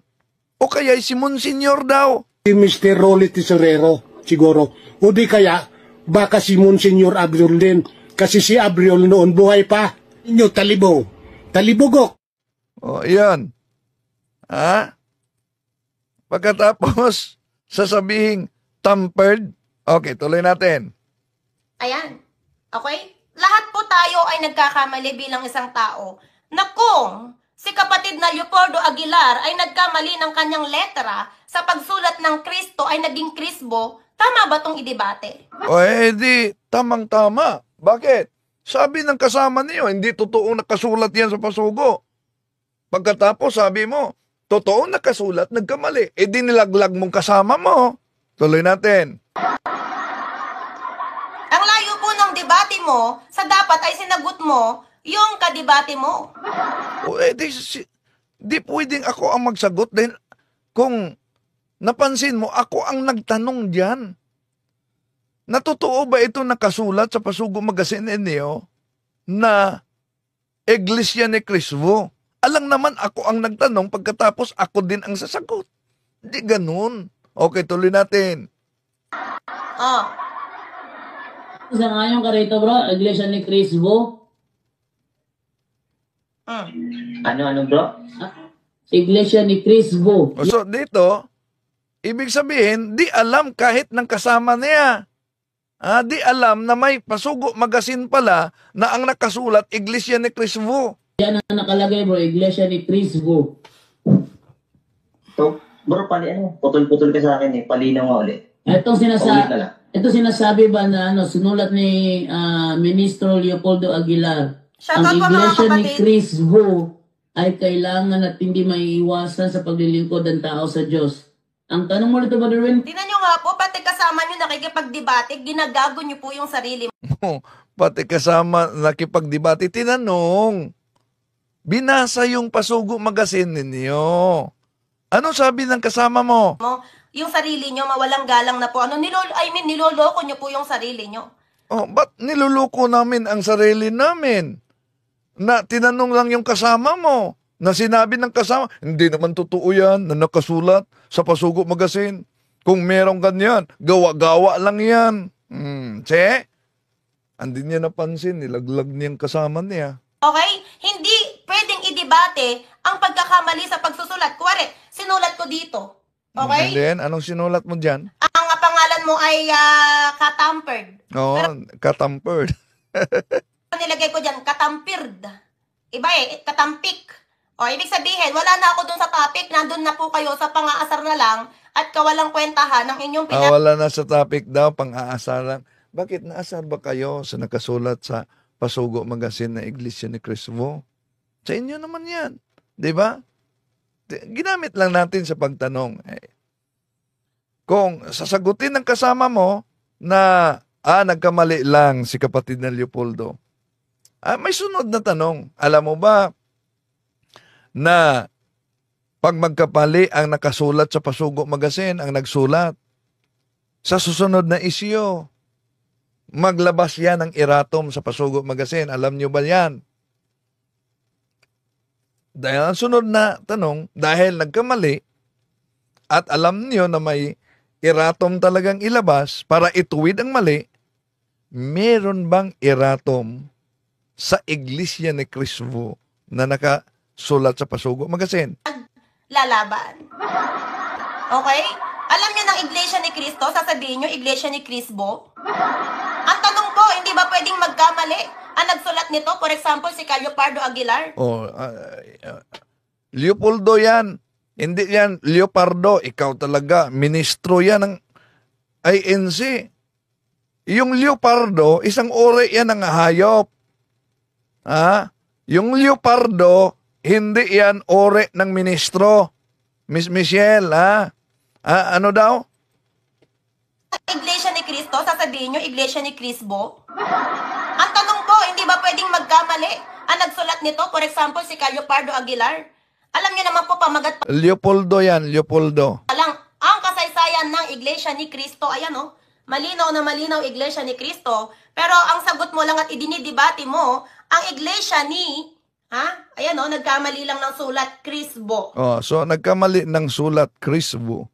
O kaya si Monsignor daw. Si Mr. Rolly Tesorero, siguro. O di kaya, baka si Monsignor Abriol din. Kasi si Abriol noon buhay pa. Inyo, talibugok. Yan. Pagkatapos, sasabihing tampered. Okay, tuloy natin. Ayan. Okay? Lahat po tayo ay nagkakamali bilang isang tao na kung si kapatid na Leopoldo Aguilar ay nagkamali ng kanyang letra sa pagsulat ng Kristo ay naging Krisbo, tama ba itong idebate? Di, tamang-tama. Bakit? Sabi ng kasama niyo, hindi totoo nakasulat yan sa pasugo. Pagkatapos sabi mo, totoo nakasulat, nagkamali. Di nilaglag mong kasama mo. Tuloy natin. Ang layo po ng debate mo, sa dapat ay sinagot mo yung kadebate mo. Di pwedeng ako ang magsagot dahil kung napansin mo, ako ang nagtanong diyan. Natotoo ba ito nakasulat sa Pasugo Magazine niyo na Iglesia ni Cristo? Alang naman ako ang nagtanong pagkatapos ako din ang sasagot. Hindi ganun. Okay, tuloy natin. Sa ngayon ka rito bro, Iglesia ni Cristo. Ano bro? Iglesia ni Cristo. So dito, ibig sabihin, di alam kahit ng kasama niya. Di alam na may Pasugo Magazine pala na ang nakasulat, Iglesia ni Cristo. Yan ang nakalagay bro, Iglesia ni Cristo. Bro, putol-putol ka sa akin Palinaw nga ulit. Ito sinasabi ba na sinulat ni Ministro Leopoldo Aguilar. Ang Iglesia ni Cristo ay kailangan at hindi maiiwasan sa paglilingkod ng tao sa Diyos. Ang tanong mo dito, Brother Win? Tingnan nyo nga po, pati kasama nyo nakikipagdebate, ginagago nyo po yung sarili Pati kasama nakipagdebate, tinanong. Binasa yung Pasugo Magazine ninyo. Ano sabi ng kasama mo? mo. Yung sarili nyo, mawalang galang na po. Niloloko nyo po yung sarili nyo. Oh, ba't niluluko namin ang sarili namin? Na tinanong lang yung kasama mo. Na sinabi ng kasama, hindi naman totoo yan na nakasulat sa Pasugo Magazine. Kung merong ganyan, gawa-gawa lang yan. Che? Hindi niya napansin, nilaglag niyang kasama niya. Okay? Hindi pwedeng i-debate ang pagkakamali sa pagsusulat. Kuwari, sinulat ko dito. Okay? And then, anong sinulat mo dyan? Ang pangalan mo ay katampered. Oo, katampered. Nilagay ko dyan, katampired. Iba katampik. O, ibig sabihin, wala na ako dun sa topic. Nandun na po kayo sa pang-aasar na lang at kawalang kwentahan ng inyong Wala na sa topic daw, pang-aasar lang. Bakit naasar ba kayo sa nakasulat sa Pasugo Magazine na Iglesia ni Cristo? Sa inyo naman yan. Di ba? Ginamit lang natin sa pagtanong. Kung sasagutin ng kasama mo na nagkamali lang si kapatid na Leopoldo, may sunod na tanong. Alam mo ba na pag magkapali ang nakasulat sa Pasugo Magazine, ang nagsulat, sa susunod na isyu, maglabas yan ng erratum sa Pasugo Magazine. Alam nyo ba yan? Dahil ang sunod na tanong, dahil nagkamali at alam nyo na may erratum talagang ilabas para ituwid ang mali, meron bang erratum sa Iglesia ni Cristo na nakasulat sa Pasugo Magazine? lalaban. Okay? Alam niyo ng Iglesia ni Cristo, sasabihin niyo Iglesia ni Crisbo? Ang tanong ko, hindi ba pwedeng magkamali? Ang nagsulat nito, for example, si Leopardo Aguilar. Leopoldo yan. Hindi yan Leopardo. Ikaw talaga, ministro yan ng INC. Yung Leopardo, isang uri yan ng hayop. Yung Leopardo, hindi yan uri ng ministro. Miss Michelle, ano daw? Iglesia ni Cristo, sasabihin nyo Iglesia ni Crisbo? Ang tanong ko, hindi ba pwedeng magkamali? Ang nagsulat nito, for example, si Leopardo Aguilar. Alam niyo naman po, pamagat Leopoldo yan, Leopoldo. lang, ang kasaysayan ng Iglesia ni Cristo, ayan malinaw na malinaw Iglesia ni Cristo, pero ang sagot mo lang at idinidebate mo, ang Iglesia ni, ayan nagkamali lang ng sulat, Crisbo. So nagkamali ng sulat, Crisbo.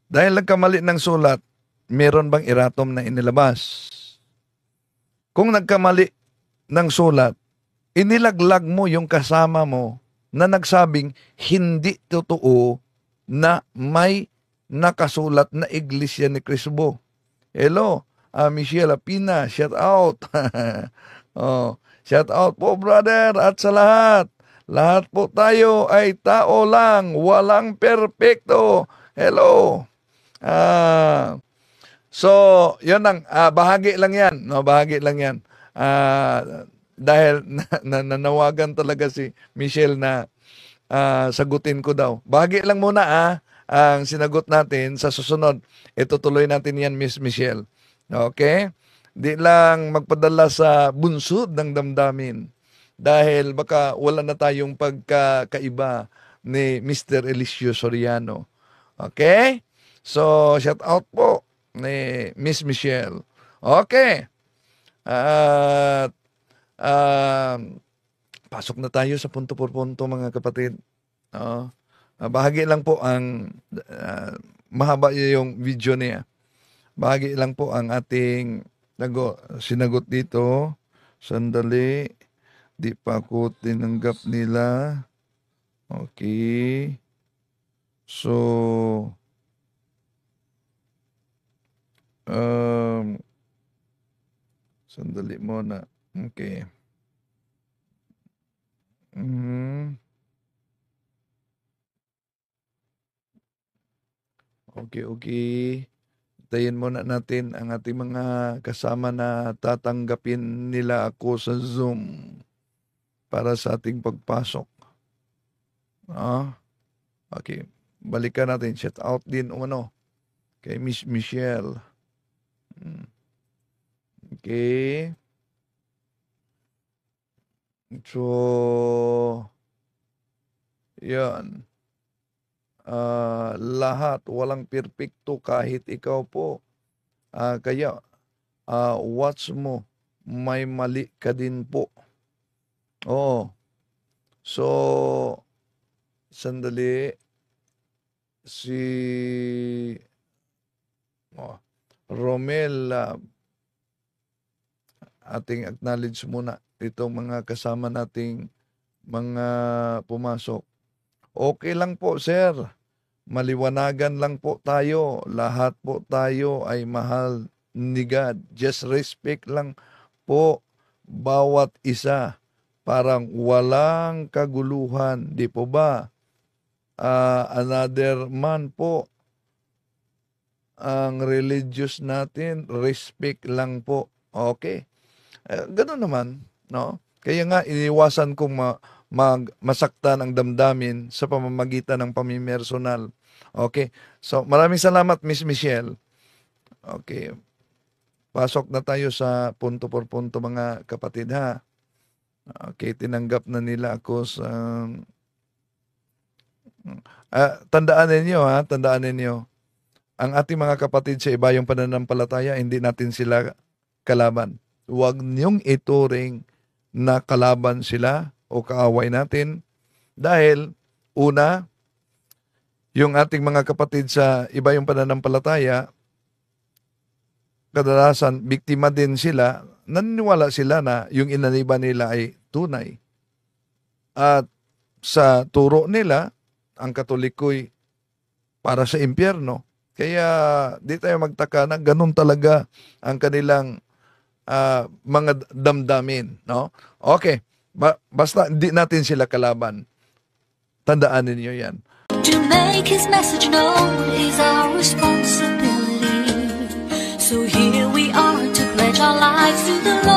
Dahil nagkamali ng sulat, meron bang erratum na inilabas? Kung nagkamali ng sulat, inilaglag mo yung kasama mo na nagsabing hindi totoo na may nakasulat na Iglesia ni Cristo. Hello, Michelle Apina, shout out. Shout out po brother at sa lahat. Lahat po tayo ay tao lang, walang perpekto. Hello. So, yun lang. Bahagi lang yan. Bahagi lang yan. Dahil nanawagan talaga si Michelle na sagutin ko daw. Bahagi lang muna ang sinagot natin sa susunod. Itutuloy natin yan, Miss Michelle. Okay? Di lang magpadala sa bunsod ng damdamin. Dahil baka wala na tayong pagkakaiba ni Mr. Eliseo Soriano. Okay? So, shout out po ni Miss Michelle. Okay. At pasok na tayo sa punto por punto mga kapatid. Bahagi lang po ang mahaba yung video niya. Bahagi lang po ang ating sinagot dito. Sandali. Di pa ako tinanggap nila. Okay. So, sandali muna. Okay. Okay. Tayin muna natin ang ating mga kasama na tatanggapin nila ako sa Zoom para sa ating pagpasok. Okay. balikan natin. Shout out din kay Miss Michelle. Okay. So, yan. Lahat, walang perpekto kahit ikaw po. Kaya, watch mo, may mali ka din po. Oo. So, sandali. Si Romel, ating acknowledge muna itong mga kasama nating mga pumasok. Okay lang po, sir. Maliwanagan lang po tayo. Lahat po tayo ay mahal ni God. Just respect lang po bawat isa. Parang walang kaguluhan. Di po ba? Another man po. Ang religious natin, respect lang po. Okay. Ganun naman, no? Kaya nga, iniwasan kong masaktan ang damdamin sa pamamagitan ng pamimersonal. Okay? So, maraming salamat, Miss Michelle. Okay. Pasok na tayo sa punto por punto, mga kapatid, ha? Okay, tinanggap na nila ako sa... tandaan ninyo, ang ating mga kapatid sa iba yung pananampalataya, hindi natin sila kalaban. Huwag niyong ituring na kalaban sila o kaaway natin dahil una, yung ating mga kapatid sa iba yung pananampalataya, kadalasan biktima din sila, naniniwala sila na yung inaniba nila ay tunay. At sa turo nila, ang Katoliko'y para sa impyerno. Kaya di tayo magtaka na ganun talaga ang kanilang mga damdamin, no? Okay. Basta hindi natin sila kalaban. Tandaan ninyo yan. To make his message known is our responsibility. So here we are to pledge our lives to the Lord.